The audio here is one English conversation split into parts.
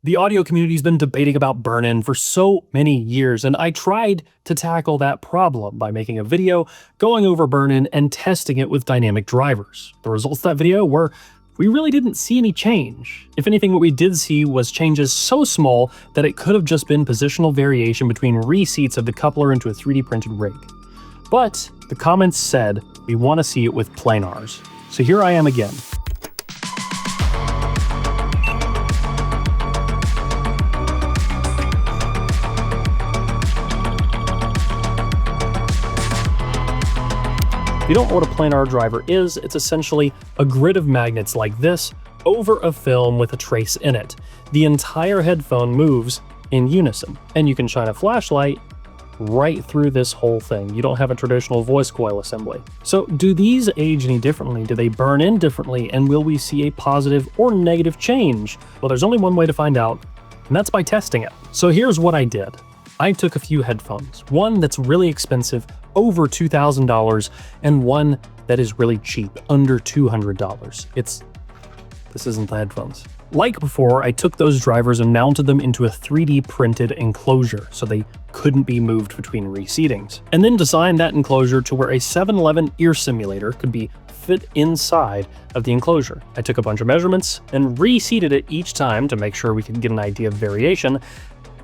The audio community's been debating about burn-in for so many years, and I tried to tackle that problem by making a video, going over burn-in, and testing it with dynamic drivers. The results of that video were we really didn't see any change. If anything, what we did see was changes so small that it could have just been positional variation between reseats of the coupler into a 3D printed rig. But the comments said we want to see it with planars. So here I am again. If you don't know what a planar driver is, it's essentially a grid of magnets like this over a film with a trace in it. The entire headphone moves in unison, and you can shine a flashlight right through this whole thing. You don't have a traditional voice coil assembly. So do these age any differently? Do they burn in differently? And will we see a positive or negative change? Well, there's only one way to find out, and that's by testing it. So here's what I did. I took a few headphones, one that's really expensive, over $2,000, and one that is really cheap, under $200. This isn't the headphones. Like before, I took those drivers and mounted them into a 3D printed enclosure so they couldn't be moved between reseatings, and then designed that enclosure to where a 7-Eleven ear simulator could be fit inside of the enclosure. I took a bunch of measurements and reseated it each time to make sure we could get an idea of variation.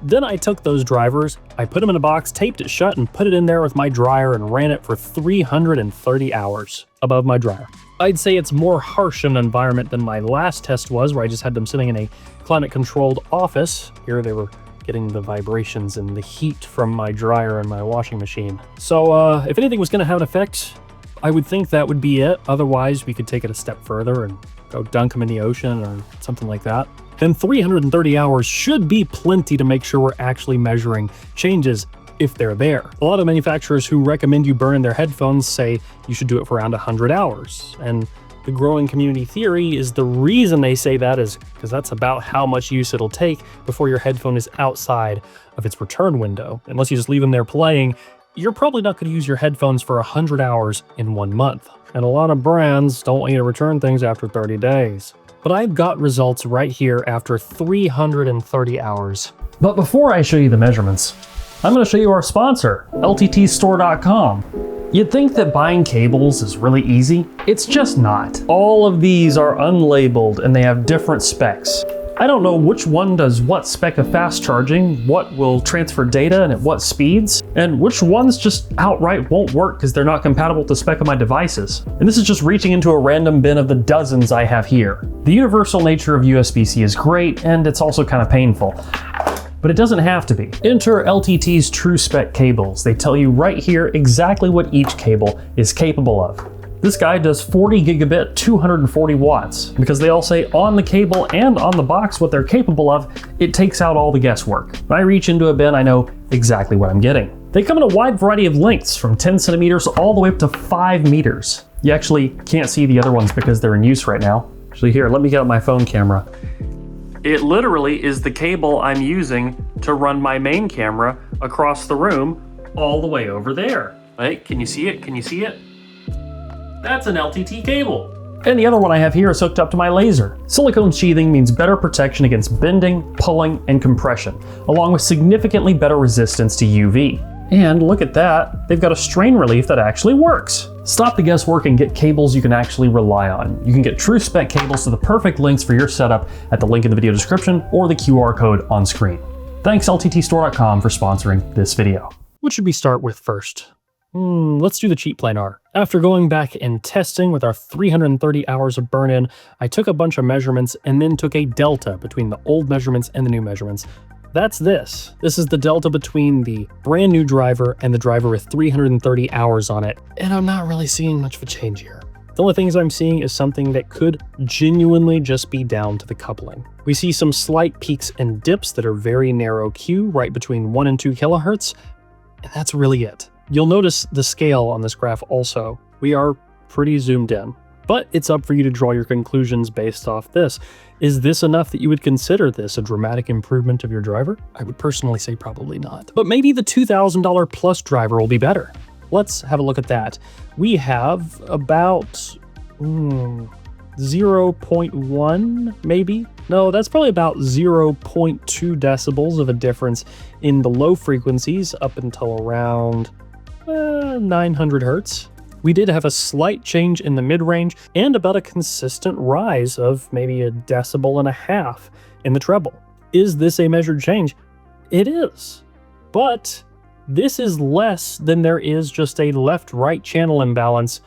Then I took those drivers, I put them in a box, taped it shut, and put it in there with my dryer and ran it for 330 hours above my dryer. I'd say it's more harsh an environment than my last test was, where I just had them sitting in a climate-controlled office. Here they were getting the vibrations and the heat from my dryer and my washing machine. So if anything was going to have an effect, I would think that would be it. Otherwise, we could take it a step further and go dunk them in the ocean or something like that. Then 330 hours should be plenty to make sure we're actually measuring changes if they're there. A lot of manufacturers who recommend you burn in their headphones say you should do it for around 100 hours. And the growing community theory is the reason they say that is because that's about how much use it'll take before your headphone is outside of its return window. Unless you just leave them there playing, you're probably not going to use your headphones for 100 hours in 1 month. And a lot of brands don't want you to return things after 30 days. But I've got results right here after 330 hours. But before I show you the measurements, I'm going to show you our sponsor, LTTstore.com. You'd think that buying cables is really easy. It's just not. All of these are unlabeled and they have different specs. I don't know which one does what spec of fast charging, what will transfer data and at what speeds, and which ones just outright won't work because they're not compatible with the spec of my devices. And this is just reaching into a random bin of the dozens I have here. The universal nature of USB-C is great, and it's also kind of painful. But it doesn't have to be. Enter LTT's true spec cables. They tell you right here exactly what each cable is capable of. This guy does 40 gigabit, 240 watts. Because they all say on the cable and on the box what they're capable of, it takes out all the guesswork. When I reach into a bin, I know exactly what I'm getting. They come in a wide variety of lengths, from 10 centimeters all the way up to 5 meters. You actually can't see the other ones because they're in use right now. Actually, here, let me get out my phone camera. It literally is the cable I'm using to run my main camera across the room all the way over there. Right, can you see it? Can you see it? That's an LTT cable. And the other one I have here is hooked up to my laser. Silicone sheathing means better protection against bending, pulling, and compression, along with significantly better resistance to UV. And look at that, they've got a strain relief that actually works. Stop the guesswork and get cables you can actually rely on. You can get true spec cables to the perfect lengths for your setup at the link in the video description or the QR code on screen. Thanks LTTstore.com for sponsoring this video. What should we start with first? Let's do the cheap planar. After going back and testing with our 330 hours of burn-in, I took a bunch of measurements and then took a delta between the old measurements and the new measurements. That's this. This is the delta between the brand new driver and the driver with 330 hours on it, and I'm not really seeing much of a change here. The only things I'm seeing is something that could genuinely just be down to the coupling. We see some slight peaks and dips that are very narrow Q, right between 1 and 2 kilohertz, and that's really it. You'll notice the scale on this graph also. We are pretty zoomed in, but it's up for you to draw your conclusions based off this. Is this enough that you would consider this a dramatic improvement of your driver? I would personally say probably not, but maybe the $2,000 plus driver will be better. Let's have a look at that. We have about 0.1 maybe No, that's probably about 0.2 decibels of a difference in the low frequencies up until around 900 hertz. We did have a slight change in the mid-range and about a consistent rise of maybe 1.5 decibels in the treble. Is this a measured change? It is. But this is less than there is just a left-right channel imbalance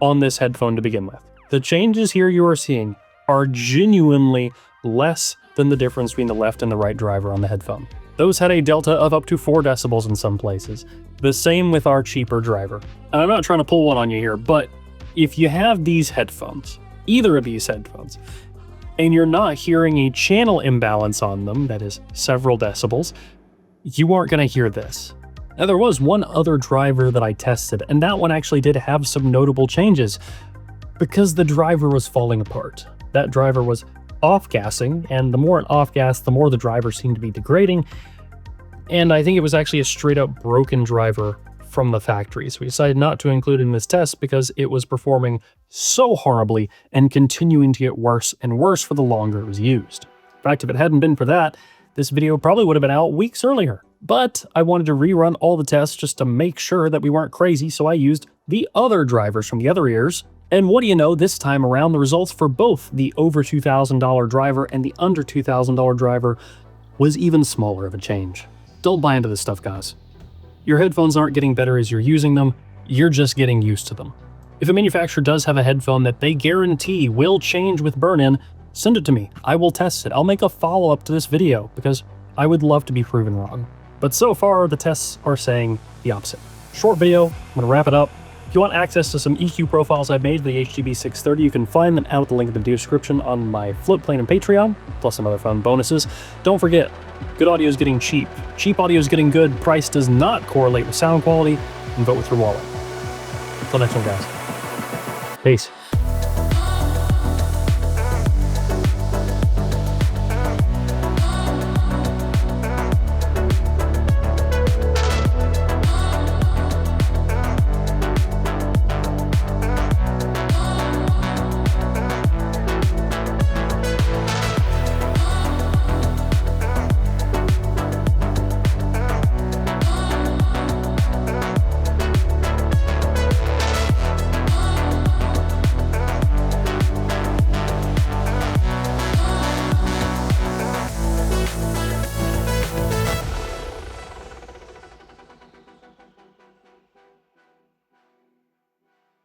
on this headphone to begin with. The changes here you are seeing are genuinely less than the difference between the left and the right driver on the headphone. Those had a delta of up to 4 decibels in some places. The same with our cheaper driver. And I'm not trying to pull one on you here, but if you have these headphones, either of these headphones, and you're not hearing a channel imbalance on them, that is several decibels, you aren't going to hear this. Now, there was one other driver that I tested, and that one actually did have some notable changes because the driver was falling apart. That driver was off-gassing, and the more it off-gassed, the more the driver seemed to be degrading, and I think it was actually a straight-up broken driver from the factory. So we decided not to include it in this test because it was performing so horribly and continuing to get worse and worse for the longer it was used. In fact, if it hadn't been for that, this video probably would have been out weeks earlier. But I wanted to rerun all the tests just to make sure that we weren't crazy, so I used the other drivers from the other ears. And what do you know, this time around, the results for both the over $2,000 driver and the under $2,000 driver was even smaller of a change. Don't buy into this stuff, guys. Your headphones aren't getting better as you're using them, you're just getting used to them. If a manufacturer does have a headphone that they guarantee will change with burn-in, send it to me. I will test it. I'll make a follow-up to this video because I would love to be proven wrong. But so far, the tests are saying the opposite. Short video, I'm gonna wrap it up. If you want access to some EQ profiles I've made for the HDB 630, you can find them out at the link in the description on my Floatplane and Patreon, plus some other fun bonuses. Don't forget, good audio is getting cheap. Cheap audio is getting good. Price does not correlate with sound quality, and vote with your wallet. Until next one, guys. Peace.